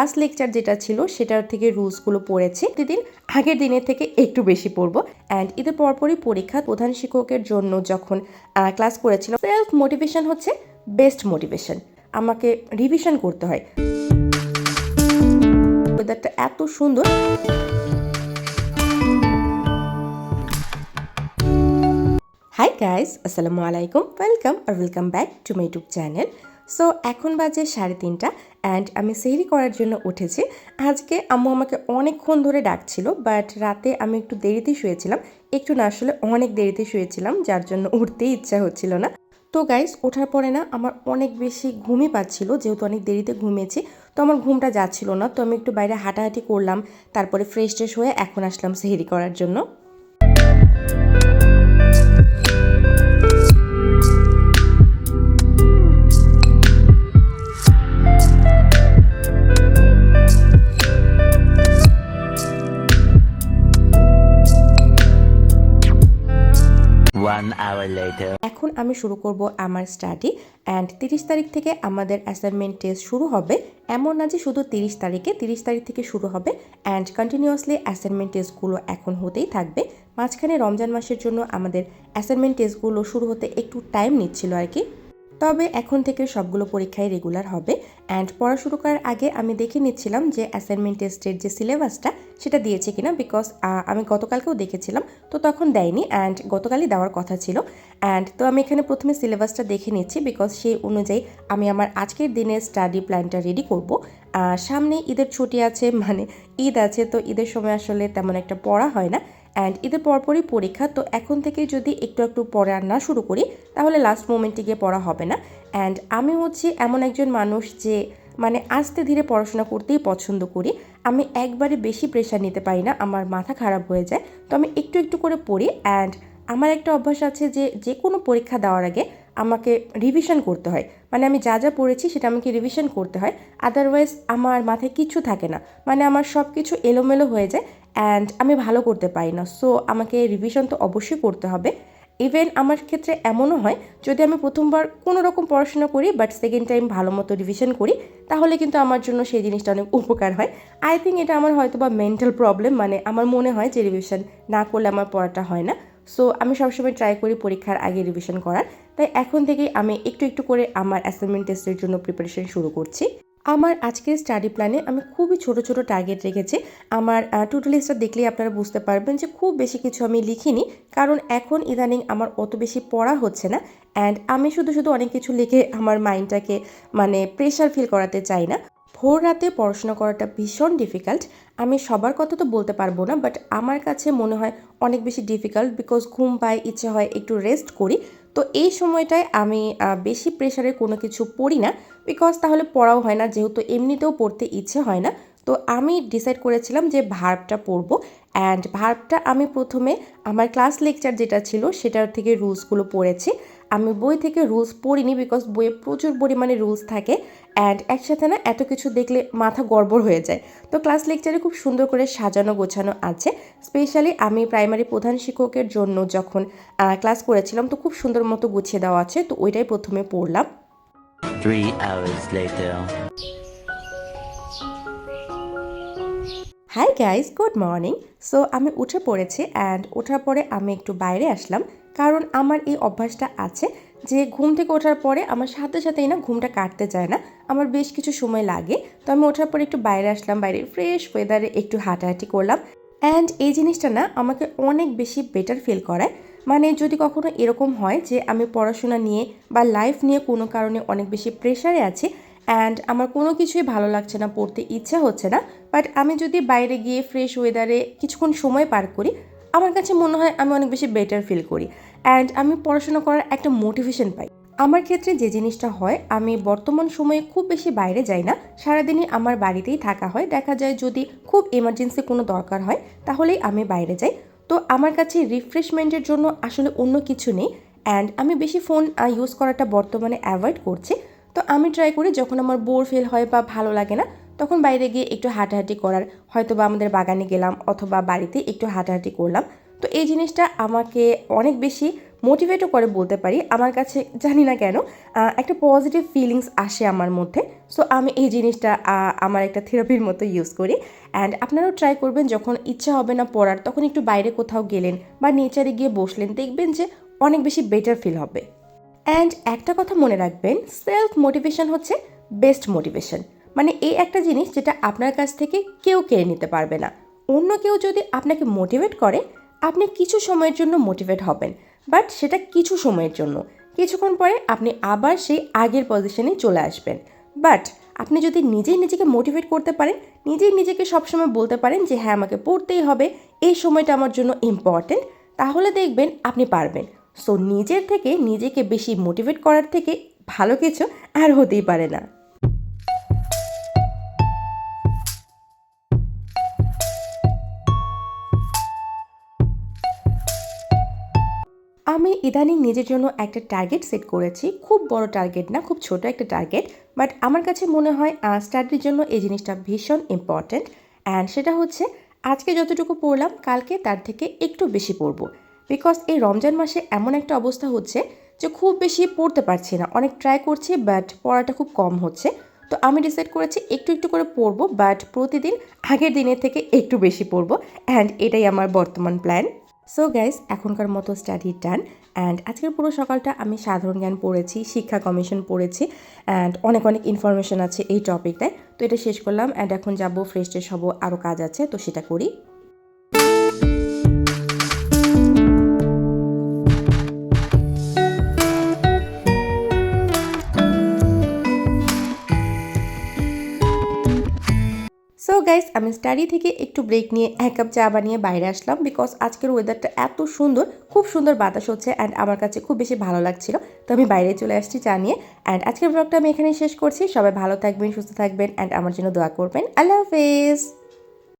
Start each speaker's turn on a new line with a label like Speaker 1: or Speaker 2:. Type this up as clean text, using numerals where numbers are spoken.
Speaker 1: Class lecture যেটা ছিল সেটার থেকে রুলসগুলো পড়েছি। প্রতিদিন আগের দিনের থেকে একটু বেশি পড়বো। অ্যান্ড ঈদের পরপরই পরীক্ষা। প্রধান শিক্ষকের জন্য যখন ক্লাস করেছিল, সেলফ মোটিভেশন হচ্ছে বেস্ট মোটিভেশন। আমাকে রিভিশন করতে হয়। ওয়েদারটা এত সুন্দর। হাই গাইস, আসসালামু আলাইকুম, welcome back to my YouTube channel. So এখন বাজে 3:30 অ্যান্ড আমি সেহরি করার জন্য উঠেছি। আজকে আম্মু আমাকে অনেকক্ষণ ধরে ডাকছিল, বাট রাতে আমি একটু দেরিতে শুয়েছিলাম। একটু না, আসলে অনেক দেরিতে শুয়েছিলাম, যার জন্য উঠতেই ইচ্ছা হচ্ছিল না। তো গাইস, ওঠার পরে না আমার অনেক বেশি ঘুমই পাচ্ছিল, যেহেতু অনেক দেরিতে ঘুমিয়েছি। তো আমার ঘুমটা যাচ্ছিল না, তো আমি একটু বাইরে হাঁটাহাঁটি করলাম, তারপরে ফ্রেশ হয়ে এখন আসলাম সেহরি করার জন্য। এখন আমি শুরু করব আমার স্টাডি। অ্যান্ড 30 তারিখ থেকে আমাদের অ্যাসাইনমেন্ট টেস্ট শুরু হবে। এমন না যে শুধু 30 তারিখ থেকে শুরু হবে, অ্যান্ড কন্টিনিউয়াসলি অ্যাসাইনমেন্ট টেস্টগুলো এখন হতেই থাকবে। মাঝখানে রমজান মাসের জন্য আমাদের অ্যাসাইনমেন্ট টেস্টগুলো শুরু হতে একটু টাইম নিচ্ছিল আর কি। তবে এখন থেকে সবগুলো পরীক্ষায় রেগুলার হবে। অ্যান্ড পড়া শুরু করার আগে আমি দেখে নিচ্ছিলাম যে অ্যাসাইনমেন্ট টেস্টের যে সিলেবাসটা সেটা দিয়েছে কিনা, বিকজ আমি গতকালকেও দেখেছিলাম, তো তখন দেয়নি, অ্যান্ড গতকালই দেওয়ার কথা ছিল। অ্যান্ড তো আমি এখানে প্রথমে সিলেবাসটা দেখে নিচ্ছি, বিকজ সেই অনুযায়ী আমি আমার আজকের দিনের স্টাডি প্ল্যানটা রেডি করব। সামনে ঈদের ছুটি আছে, মানে ঈদ আছে, তো ঈদের সময় আসলে তেমন একটা পড়া হয় না। অ্যান্ড ঈদের পরপরই পরীক্ষা, তো এখন থেকে যদি একটু পড়া না শুরু করি তাহলে লাস্ট মোমেন্টে গিয়ে পড়া হবে না। অ্যান্ড আমি হচ্ছে এমন একজন মানুষ যে মানে আস্তে ধীরে পড়াশোনা করতেই পছন্দ করি। আমি একবারে বেশি প্রেশার নিতে পারি না, আমার মাথা খারাপ হয়ে যায়। তো আমি একটু করে পড়ি। অ্যান্ড আমার একটা অভ্যাস আছে যে কোনো পরীক্ষা দেওয়ার আগে আমাকে রিভিশন করতে হয়। মানে আমি যা পড়েছি সেটা আমাকে রিভিশন করতে হয়, আদারওয়াইজ আমার মাথায় কিছু থাকে না, মানে আমার সব কিছু এলোমেলো হয়ে যায় অ্যান্ড আমি ভালো করতে পারি না। সো আমাকে রিভিশন তো অবশ্যই করতে হবে। ইভেন আমার ক্ষেত্রে এমনও হয়, যদি আমি প্রথমবার কোনো রকম পড়াশোনা করি বাট সেকেন্ড টাইম ভালো মতো রিভিশন করি, তাহলে কিন্তু আমার জন্য সেই জিনিসটা অনেক উপকার হয়। আই থিঙ্ক এটা আমার হয়তো বা মেন্টাল প্রবলেম, মানে আমার মনে হয় যে রিভিশন না করলে আমার পড়াটা হয় না। সো আমি সবসময় ট্রাই করি পরীক্ষার আগে রিভিশন করার। তাই এখন থেকেই আমি একটু করে আমার অ্যাসাইনমেন্ট টেস্টের জন্য প্রিপারেশন শুরু করছি। আমার আজকের স্টাডি প্ল্যানে আমি খুবই ছোট টার্গেট রেখেছি। আমার টু ডু লিস্টটা দেখলেই আপনারা বুঝতে পারবেন যে খুব বেশি কিছু আমি লিখিনি, কারণ এখন ইদানিং আমার অত বেশি পড়া হচ্ছে না। অ্যান্ড আমি শুধু অনেক কিছু লিখে আমার মাইন্ডটাকে মানে প্রেশার ফিল করাতে চাই না। ভোর রাতে পড়াশোনা করাটা ভীষণ ডিফিকাল্ট। আমি সবার কথা তো বলতে পারবো না, বাট আমার কাছে মনে হয় অনেক বেশি ডিফিকাল্ট, বিকজ ঘুম পায়, ইচ্ছে হয় একটু রেস্ট করি। তো এই সময়টায় আমি বেশি প্রেশারে কোনো কিছু পড়ি না, বিকজ তাহলে পড়াও হয় না, যেহেতু এমনিতেও পড়তে ইচ্ছে হয় না। তো আমি ডিসাইড করেছিলাম যে ভার্বটা পড়বো। অ্যান্ড ভার্বটা আমি প্রথমে আমার ক্লাস লেকচার যেটা ছিল সেটার থেকে রুলসগুলো পড়েছি। আমি বই থেকে রুলস পড়িনি, বিকজ বইয়ে প্রচুর পরিমাণে রুলস থাকে অ্যান্ড একসাথে না এত কিছু দেখলে মাথা গড়বড় হয়ে যায়। তো ক্লাস লেকচারে খুব সুন্দর করে সাজানো গোছানো আছে। স্পেশালি আমি প্রাইমারি প্রধান শিক্ষকের জন্য যখন ক্লাস করেছিলাম, তো খুব সুন্দর মতো গুছিয়ে দেওয়া আছে, তো ওইটাই প্রথমে পড়লাম।
Speaker 2: 3 hours later.
Speaker 1: Hi guys, good morning. So আমি উঠে পড়েছি অ্যান্ড ওঠার পরে আমি একটু বাইরে আসলাম, কারণ আমার এই অভ্যাসটা আছে যে ঘুম থেকে ওঠার পরে আমার সাথেই না ঘুমটা কাটতে চায় না, আমার বেশ কিছু সময় লাগে। তো আমি ওঠার পরে একটু বাইরে আসলাম, বাইরে ফ্রেশ ওয়েদারে একটু হাঁটাহাঁটি করলাম। অ্যান্ড এই জিনিসটা না আমাকে অনেক বেশি বেটার ফিল করায়। মানে যদি কখনো এরকম হয় যে আমি পড়াশোনা নিয়ে বা লাইফ নিয়ে কোনো কারণে অনেক বেশি প্রেশারে আছি অ্যান্ড আমার কোনো কিছুই ভালো লাগছে না, পড়তে ইচ্ছা হচ্ছে না, বাট আমি যদি বাইরে গিয়ে ফ্রেশ ওয়েদারে কিছুক্ষণ সময় পার করি, আমার কাছে মনে হয় আমি অনেক বেশি বেটার ফিল করি অ্যান্ড আমি পড়াশোনা করার একটা মোটিভেশন পাই। আমার ক্ষেত্রে যে জিনিসটা হয়, আমি বর্তমান সময়ে খুব বেশি বাইরে যাই না, সারাদিনই আমার বাড়িতেই থাকা হয়। দেখা যায় যদি খুব এমার্জেন্সি কোনো দরকার হয় তাহলেই আমি বাইরে যাই। তো আমার কাছে রিফ্রেশমেন্টের জন্য আসলে অন্য কিছু নেই অ্যান্ড আমি বেশি ফোন ইউজ করাটা বর্তমানে অ্যাভয়েড করছি। তো আমি ট্রাই করি যখন আমার বোর ফিল হয় বা ভালো লাগে না, তখন বাইরে গিয়ে একটু হাঁটাহাঁটি করার, হয়তো বা আমাদের বাগানে গেলাম অথবা বাড়িতে একটু হাঁটাহাঁটি করলাম। তো এই জিনিসটা আমাকে অনেক বেশি মোটিভেটও করে বলতে পারি। আমার কাছে জানি না কেন একটা পজিটিভ ফিলিংস আসে আমার মধ্যে। সো আমি এই জিনিসটা আমার একটা থেরাপির মতো ইউজ করি। অ্যান্ড আপনারাও ট্রাই করবেন, যখন ইচ্ছা হবে না পড়ার তখন একটু বাইরে কোথাও গেলেন বা নেচারে গিয়ে বসলেন, দেখবেন যে অনেক বেশি বেটার ফিল হবে। অ্যান্ড একটা কথা মনে রাখবেন, সেলফ মোটিভেশন হচ্ছে বেস্ট মোটিভেশন। মানে এই একটা জিনিস যেটা আপনার কাছ থেকে কেউ কেড়ে নিতে পারবে না। অন্য কেউ যদি আপনাকে মোটিভেট করে, আপনি কিছু সময়ের জন্য মোটিভেট হবেন, বাট সেটা কিছু সময়ের জন্য। কিছুক্ষণ পরে আপনি আবার সেই আগের পজিশনে চলে আসবেন। বাট আপনি যদি নিজেই নিজেকে মোটিভেট করতে পারেন, নিজেই নিজেকে সবসময় বলতে পারেন যে হ্যাঁ আমাকে পড়তেই হবে, এই সময়টা আমার জন্য ইম্পর্ট্যান্ট, তাহলে দেখবেন আপনি পারবেন। সো নিজের থেকে নিজেকে বেশি মোটিভেট করার থেকে ভালো কিছু আর হতেই পারে না। আমি ইদানিং নিজের জন্য একটা টার্গেট সেট করেছি। খুব বড় টার্গেট না, খুব ছোট একটা টার্গেট। বাট আমার কাছে মনে হয় স্টাডির জন্য এই জিনিসটা ভীষণ ইম্পর্ট্যান্ট। অ্যান্ড সেটা হচ্ছে, আজকে যতটুকু পড়লাম কালকে তার থেকে একটু বেশি পড়বো। বিকজ এই রমজান মাসে এমন একটা অবস্থা হচ্ছে যে খুব বেশি পড়তে পারছি না, অনেক ট্রাই করছি বাট পড়াটা খুব কম হচ্ছে। তো আমি ডিসাইড করেছি একটু একটু করে পড়বো, বাট প্রতিদিন আগের দিনের থেকে একটু বেশি পড়বো। অ্যান্ড এটাই আমার বর্তমান প্ল্যান। সো গাইস, এখনকার মতো স্টাডি ডান। অ্যান্ড আজকের পুরো সকালটা আমি সাধারণ জ্ঞান পড়েছি, শিক্ষা কমিশন পড়েছি, অ্যান্ড অনেক অনেক ইনফরমেশন আছে এই টপিকটায়। তো এটা শেষ করলাম অ্যান্ড এখন যাবো ফ্রেশ ট্রেশ হবো, আরও কাজ আছে তো সেটা করি। সো গাইস, আমি স্টাডি থেকে একটু ব্রেক নিয়ে 1 কাপ চা বানিয়ে বাইরে আসলাম। বিকজ আজকের ওয়েদারটা এত সুন্দর, খুব সুন্দর বাতাস হচ্ছে অ্যান্ড আমার কাছে খুব বেশি ভালো লাগছিল। তো আমি বাইরে চলে আসছি চা নিয়ে। অ্যান্ড আজকের ব্লগটা আমি এখানেই শেষ করছি। সবাই ভালো থাকবেন, সুস্থ থাকবেন অ্যান্ড আমার জন্য দোয়া করবেন। আল্লাহ হাফেজ।